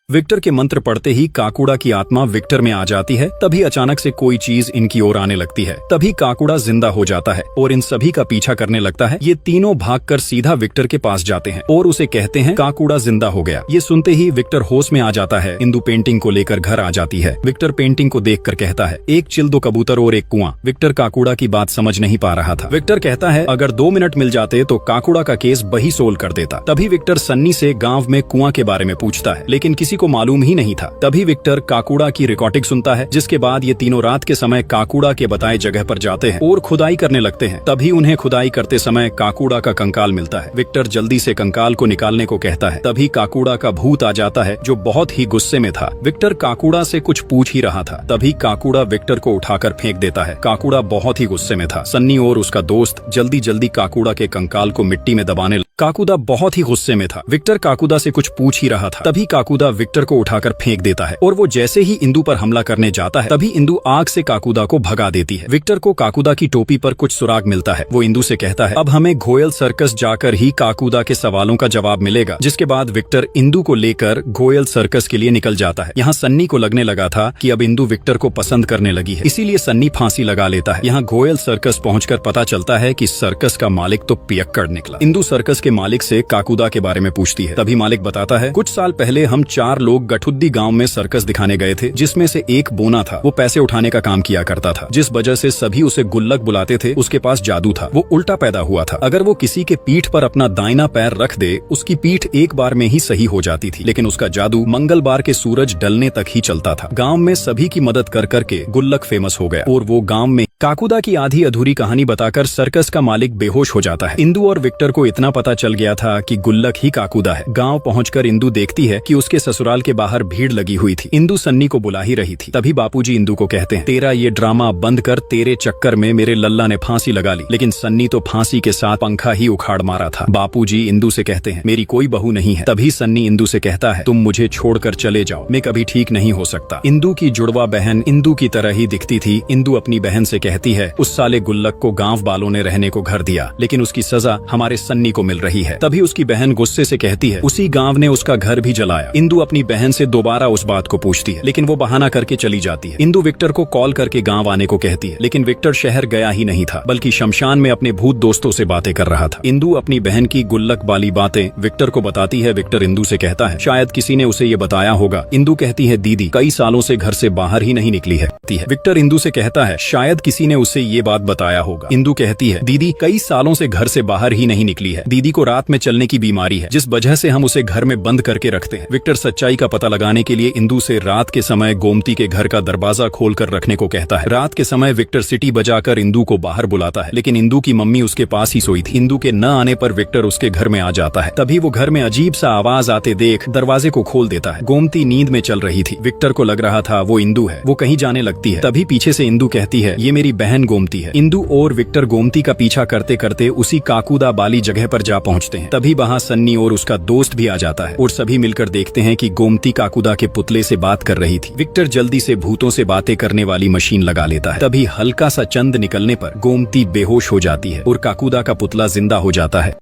Victor के मंत्र पढ़ते ही काकुड़ा की आत्मा विक्टर में आ जाती है। तभी अचानक से कोई चीज इनकी ओर आने लगती है। तभी काकुड़ा जिंदा हो जाता है और इन सभी का पीछा करने लगता है। ये तीनों भागकर सीधा विक्टर के पास जाते हैं और उसे कहते हैं काकुड़ा जिंदा हो गया। ये सुनते ही विक्टर होश में आ जाता है। इंदु पेंटिंग को लेकर घर आ जाती है। विक्टर पेंटिंग को देखकर कहता है, एक चिल, दो कबूतर और एक कुआं। विक्टर काकुड़ा की बात समझ नहीं पा रहा था। विक्टर कहता है, अगर 2 मिनट मिल जाते तो काकुड़ा का केस बही सोल्व कर देता। तभी विक्टर सन्नी से गांव में कुआं के बारे में पूछता है, लेकिन किसी को मालूम ही नहीं था। तभी विक्टर काकुड़ा की रिकॉर्डिंग सुनता है, जिसके बाद ये तीनों रात के समय काकुड़ा के बताए जगह पर जाते हैं और खुदाई करने लगते हैं। तभी उन्हें खुदाई करते समय काकुड़ा का कंकाल मिलता है। विक्टर जल्दी से कंकाल को निकालने को कहता है। तभी काकुड़ा का भूत आ जाता है, जो बहुत ही गुस्से में था। विक्टर काकुड़ा से कुछ पूछ ही रहा था, तभी काकुड़ा विक्टर को उठाकर फेंक देता है। काकुड़ा बहुत ही गुस्से में था। सन्नी और उसका दोस्त जल्दी जल्दी काकुड़ा के कंकाल को मिट्टी में दबाने। काकुदा बहुत ही गुस्से में था। विक्टर काकुदा से कुछ पूछ ही रहा था, तभी काकुदा विक्टर को उठाकर फेंक देता है और वो जैसे ही इंदु पर हमला करने जाता है, तभी इंदु आग से काकुदा को भगा देती है। विक्टर को काकुदा की टोपी पर कुछ सुराग मिलता है। वो इंदु से कहता है, अब हमें घोयल सर्कस जाकर ही काकुदा के सवालों का जवाब मिलेगा। जिसके बाद विक्टर इंदु को लेकर घोयल सर्कस के लिए निकल जाता है। यहाँ सन्नी को लगने लगा था कि अब इंदु विक्टर को पसंद करने लगी है, इसीलिए सन्नी फांसी लगा लेता है। यहाँ घोयल सर्कस पहुँचकर पता चलता है कि सर्कस का मालिक तो पियक्कड़ निकला। इंदु सर्कस मालिक से काकुदा के बारे में पूछती है। तभी मालिक बताता है, कुछ साल पहले हम 4 लोग गठुद्दी गांव में सर्कस दिखाने गए थे, जिसमें से एक बोना था। वो पैसे उठाने का काम किया करता था, जिस वजह से सभी उसे गुल्लक बुलाते थे। उसके पास जादू था, वो उल्टा पैदा हुआ था। अगर वो किसी के पीठ पर अपना दाहिना पैर रख दे, उसकी पीठ एक बार में ही सही हो जाती थी। लेकिन उसका जादू मंगलवार के सूरज ढलने तक ही चलता था। गाँव में सभी की मदद कर करके गुल्लक फेमस हो गया और वो गाँव में काकुदा की आधी अधूरी कहानी बताकर सर्कस का मालिक बेहोश हो जाता है। इंदु और विक्टर को इतना पता चल गया था कि गुल्लक ही काकुदा है। गांव पहुंचकर इंदु देखती है कि उसके ससुराल के बाहर भीड़ लगी हुई थी। इंदु सन्नी को बुला ही रही थी। तभी बापूजी इंदु को कहते हैं, तेरा ये ड्रामा बंद कर, तेरे चक्कर में मेरे लल्ला ने फांसी लगा ली। लेकिन सन्नी तो फांसी के साथ पंखा ही उखाड़ मारा था। बापूजी इंदु से कहते हैं, मेरी कोई बहू नहीं है। तभी सन्नी इंदु से कहता है, तुम मुझे छोड़कर चले जाओ, मैं कभी ठीक नहीं हो सकता। इंदु की जुड़वा बहन इंदु की तरह ही दिखती थी। इंदु अपनी बहन से कहती है, उस साले गुल्लक को गांव वालों ने रहने को घर दिया, लेकिन उसकी सजा हमारे सन्नी को मिल रही है। तभी उसकी बहन गुस्से से कहती है, उसी गांव ने उसका घर भी जलाया। इंदु अपनी बहन से दोबारा उस बात को पूछती है, लेकिन वो बहाना करके चली जाती है। इंदु विक्टर को कॉल करके गांव आने को कहती है, लेकिन विक्टर शहर गया ही नहीं था, बल्कि शमशान में अपने भूत दोस्तों से बातें कर रहा था। इंदु अपनी बहन की गुल्लक वाली बातें विक्टर को बताती है। विक्टर इंदु से कहता है, शायद किसी ने उसे ये बताया होगा। इंदु कहती है, दीदी कई सालों से घर से बाहर ही नहीं निकली है। विक्टर इंदु से कहता है, शायद किसी ने उसे ये बात बताया होगा। इंदु कहती है, दीदी कई सालों से घर से बाहर ही नहीं निकली है। दीदी को रात में चलने की बीमारी है, जिस वजह से हम उसे घर में बंद करके रखते हैं। विक्टर सच्चाई का पता लगाने के लिए इंदु से रात के समय गोमती के घर का दरवाजा खोलकर रखने को कहता है। रात के समय विक्टर सिटी बजाकर इंदु को बाहर बुलाता है, लेकिन इंदु की मम्मी उसके पास ही सोई थी। इंदु के न आने पर विक्टर उसके घर में आ जाता है। तभी वो घर में अजीब सा आवाज आते देख दरवाजे को खोल देता है। गोमती नींद में चल रही थी। विक्टर को लग रहा था वो इंदु है। वो कहीं जाने लगती है। तभी पीछे से इंदु कहती है, ये मेरी बहन गोमती है। इंदु और विक्टर गोमती का पीछा करते करते उसी काकुदा वाली जगह पर जा पहुंचते हैं। तभी वहां सन्नी और उसका दोस्त भी आ जाता है और सभी मिलकर देखते हैं कि गोमती काकुदा के पुतले से बात कर रही थी। विक्टर जल्दी से भूतों से बातें करने वाली मशीन लगा लेता है। तभी हल्का सा चंद निकलने पर गोमती बेहोश हो जाती है और काकुदा का पुतला जिंदा हो जाता है।